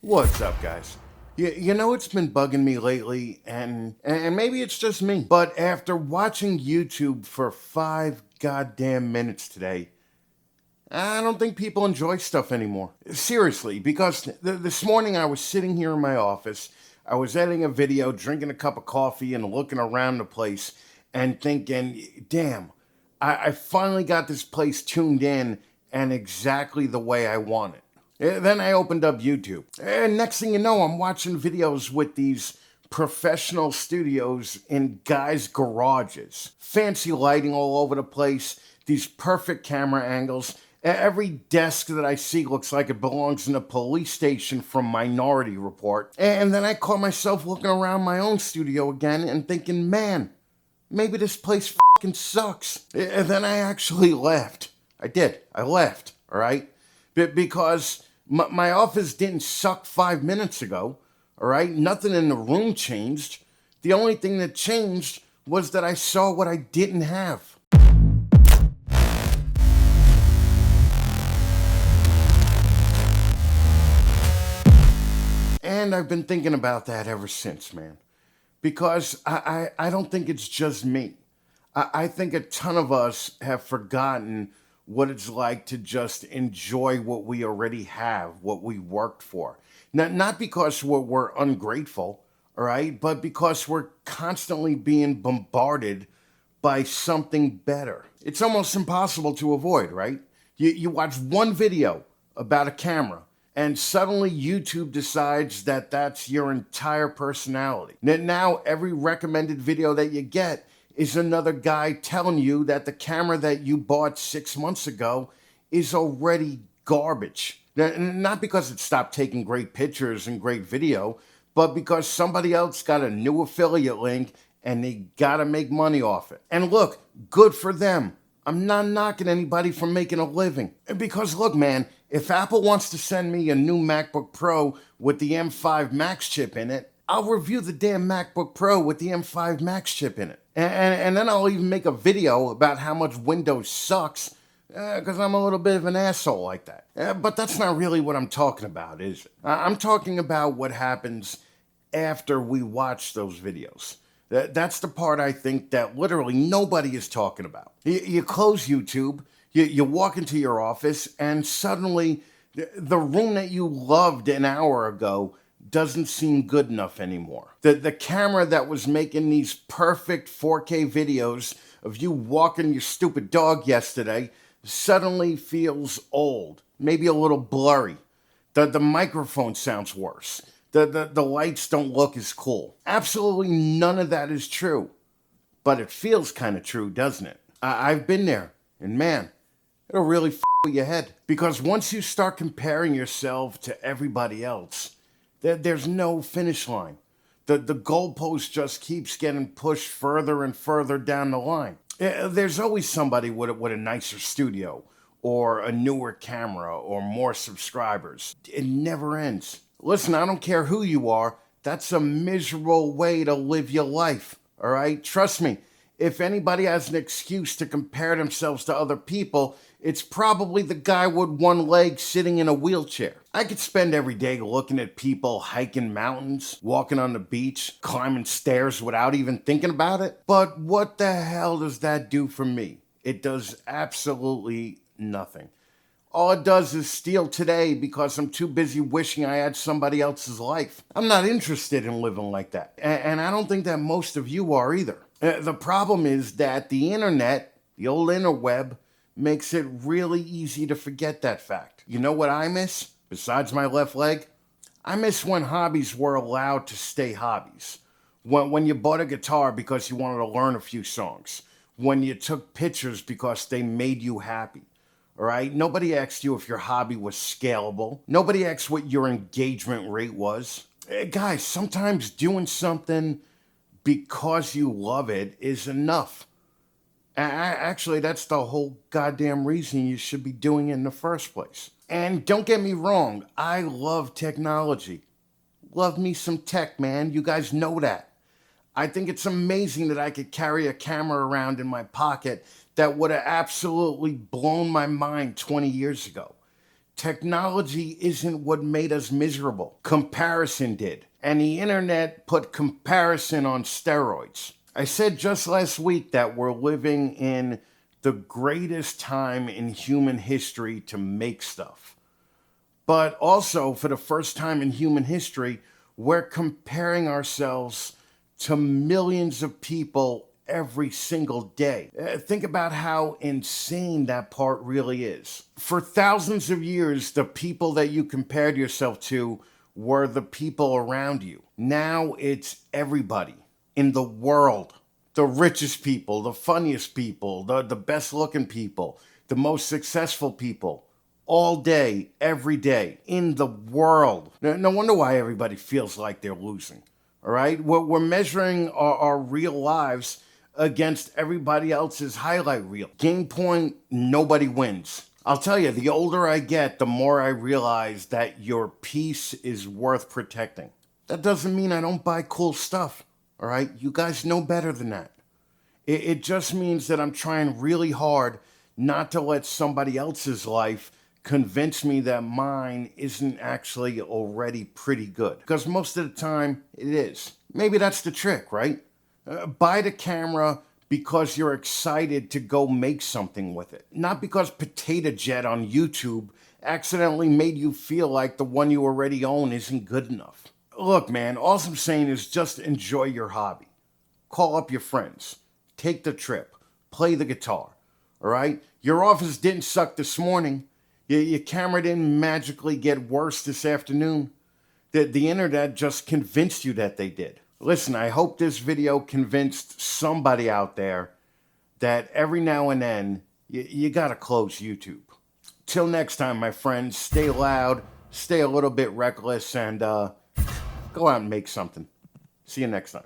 What's up, guys? You know it's been bugging me lately, and maybe it's just me, but after watching YouTube for 5 goddamn minutes today, I don't think people enjoy stuff anymore. Seriously, because this morning I was sitting here in my office, I was editing a video, drinking a cup of coffee, and looking around the place, and thinking, damn, I finally got this place tuned in and exactly the way I want it. Then I opened up YouTube. And next thing you know, I'm watching videos with these professional studios in guys' garages. Fancy lighting all over the place, these perfect camera angles. Every desk that I see looks like it belongs in a police station from Minority Report. And then I caught myself looking around my own studio again and thinking, man, maybe this place fucking sucks. And then I actually left. I did. I left, all right? Because my office didn't suck 5 minutes ago, all right? Nothing in the room changed. The only thing that changed was that I saw what I didn't have. And I've been thinking about that ever since, man. Because I don't think it's just me. I think a ton of us have forgotten what it's like to just enjoy what we already have, what we worked for. Not because we're ungrateful, all right, but because we're constantly being bombarded by something better. It's almost impossible to avoid, right? You watch one video about a camera, and suddenly YouTube decides that that's your entire personality. Now every recommended video that you get is another guy telling you that the camera that you bought 6 months ago is already garbage. Not because it stopped taking great pictures and great video, but because somebody else got a new affiliate link and they gotta make money off it. And look, good for them. I'm not knocking anybody for making a living. Because look, man, if Apple wants to send me a new MacBook Pro with the M5 Max chip in it, I'll review the damn MacBook Pro with the M5 Max chip in it. And then I'll even make a video about how much Windows sucks, because I'm a little bit of an asshole like that. But that's not really what I'm talking about, is it? I'm talking about what happens after we watch those videos. That's the part I think that literally nobody is talking about. You close YouTube, you walk into your office, and suddenly the room that you loved an hour ago doesn't seem good enough anymore. The camera that was making these perfect 4K videos of you walking your stupid dog yesterday suddenly feels old, maybe a little blurry. The microphone sounds worse. The lights don't look as cool. Absolutely none of that is true. But it feels kind of true, doesn't it? I've been there, and man, it'll really with your head. Because once you start comparing yourself to everybody else, there's no finish line. The goalpost just keeps getting pushed further and further down the line. There's always somebody with a nicer studio, or a newer camera, or more subscribers. It never ends. Listen, I don't care who you are, that's a miserable way to live your life, all right? Trust me, if anybody has an excuse to compare themselves to other people, it's probably the guy with one leg sitting in a wheelchair. I could spend every day looking at people hiking mountains, walking on the beach, climbing stairs without even thinking about it. But what the hell does that do for me? It does absolutely nothing. All it does is steal today because I'm too busy wishing I had somebody else's life. I'm not interested in living like that. And I don't think that most of you are either. The problem is that the internet, the old interweb, makes it really easy to forget that fact. You know what I miss, besides my left leg? I miss when hobbies were allowed to stay hobbies. When you bought a guitar because you wanted to learn a few songs. When you took pictures because they made you happy. All right? Nobody asked you if your hobby was scalable. Nobody asked what your engagement rate was. Guys, sometimes doing something because you love it is enough. Actually, that's the whole goddamn reason you should be doing it in the first place. And don't get me wrong, I love technology. Love me some tech, man. You guys know that. I think it's amazing that I could carry a camera around in my pocket that would have absolutely blown my mind 20 years ago. Technology isn't what made us miserable. Comparison did. And the internet put comparison on steroids. I said just last week that we're living in the greatest time in human history to make stuff. But also, for the first time in human history, we're comparing ourselves to millions of people every single day. Think about how insane that part really is. For thousands of years, the people that you compared yourself to were the people around you. Now it's everybody in the world. The richest people, the funniest people, the best looking people, the most successful people. All day, every day, in the world. No wonder why everybody feels like they're losing. All right? We're measuring our real lives against everybody else's highlight reel. Game point, nobody wins. I'll tell you, the older I get, the more I realize that your peace is worth protecting. That doesn't mean I don't buy cool stuff. All right? You guys know better than that. It just means that I'm trying really hard not to let somebody else's life convince me that mine isn't actually already pretty good. Because most of the time, it is. Maybe that's the trick, right? Buy the camera because you're excited to go make something with it. Not because Potato Jet on YouTube accidentally made you feel like the one you already own isn't good enough. Look, man, all I'm saying is just enjoy your hobby. Call up your friends. Take the trip. Play the guitar. All right? Your office didn't suck this morning. Your camera didn't magically get worse this afternoon. The internet just convinced you that they did. Listen, I hope this video convinced somebody out there that every now and then you gotta close YouTube. Till next time, my friends, stay loud, stay a little bit reckless, and go out and make something. See you next time.